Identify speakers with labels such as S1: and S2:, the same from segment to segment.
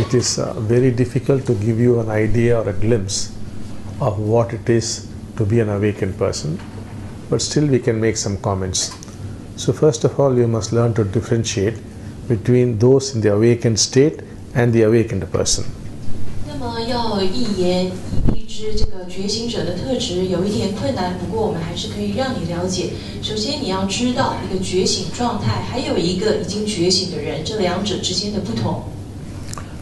S1: it is very difficult to give you an idea or a glimpse of what it is to be an awakened person, but still we can make some comments. So first of all, you must learn to differentiate between those in the awakened state and the awakened person.
S2: 那么要一言以蔽之，这个觉醒者的特质有一点困难，不过我们还是可以让你了解。首先，你要知道一个觉醒状态，还有一个已经觉醒的人，这两者之间的不同。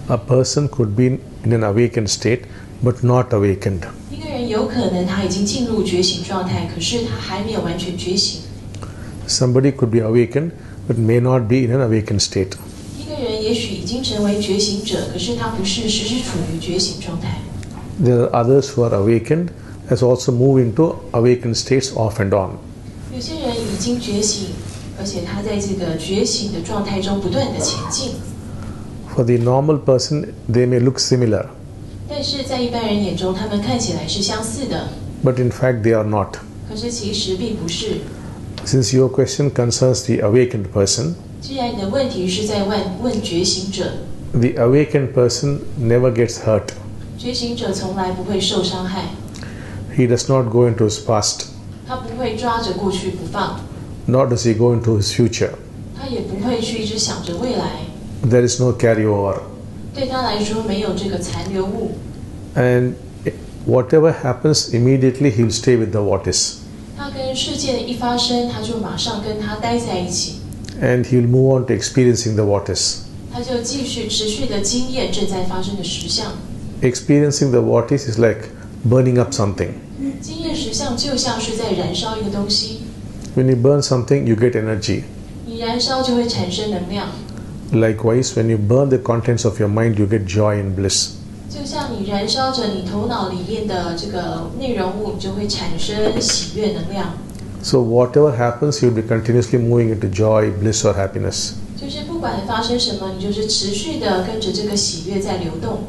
S1: A person could be in an awakened state, but not awakened.
S2: 一个人有可能他已经进入觉醒状态，可是他还没有完全觉醒。
S1: Somebody could be awakened, but may not be in an awakened state.
S2: 一个人也许已经成为觉醒者，可是他不是时时处于觉醒状态。
S1: There are others who are awakened, as also move into awakened states off and on.
S2: 有些人已经觉醒，而且他在这个觉醒的状态中不断的前进。
S1: For the normal person, they may look similar,
S2: 但是在一般人眼中，他们看起来是相似的，
S1: but in fact they are not.
S2: 可是其实并不是。
S1: Since your question concerns the awakened person,
S2: 既然你的问题是在问觉醒者，
S1: the awakened person never gets hurt.
S2: 觉醒者从来不会受伤害，
S1: He does not go into his past,
S2: 他不会抓着过去不放，
S1: nor does he go into his future.
S2: 他也不会去一直想着未来。
S1: There is no carryover.
S2: 对他来说，没有这个残留物，
S1: And whatever happens, immediately he will stay with the what is.
S2: 他跟事件一发生，他就马上跟他待在一起，
S1: And he will move on to experiencing the what is.
S2: 他就继续持续的经验正在发生的实相。
S1: Experiencing the what is like burning up something.
S2: 经验实相就像是在燃烧一个东西，
S1: When you burn something, you get energy.
S2: 你燃烧就会产生能量。
S1: Likewise, when you burn the contents of your mind, you get joy and bliss.
S2: 就像你燃烧着你头脑里面的这个内容物，你就会产生喜悦能量。
S1: So whatever happens, you'll be continuously moving into joy, bliss, or happiness.
S2: 就是不管发生什么，你就是持续的跟着这个喜悦在流动。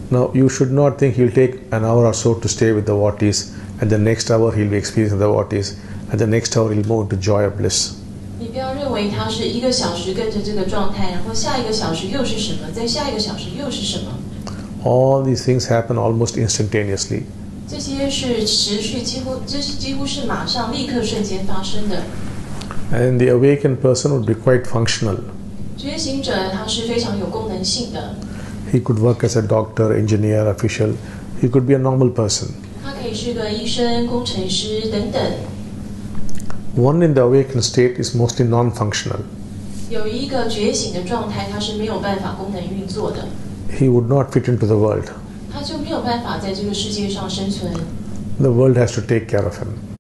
S1: Now, you should not think he'll take an hour or so to stay with the what is, and the next hour he'll be experiencing the what is, and the next hour he'll move into joy or bliss.
S2: 你不要认为它是1个小时跟着这个状态，然后下1个小时又是什么，再下1个小时又是什么。
S1: All these things happen almost instantaneously.
S2: 这些是持续几乎是马上立刻瞬间发生的。
S1: And the awakened person would be quite functional.
S2: 觉醒者他是非常有功能性的，
S1: He could work as a doctor, engineer, official. He could be a normal person.
S2: 他可以是个医生、工程师等等。
S1: One in the awakened state is mostly non-functional.
S2: 有一个觉醒的状态，它是没有办法功能运作的，
S1: He would not fit into the world.
S2: 他就没有办法在这个世界上生存，
S1: The world has to take care of him.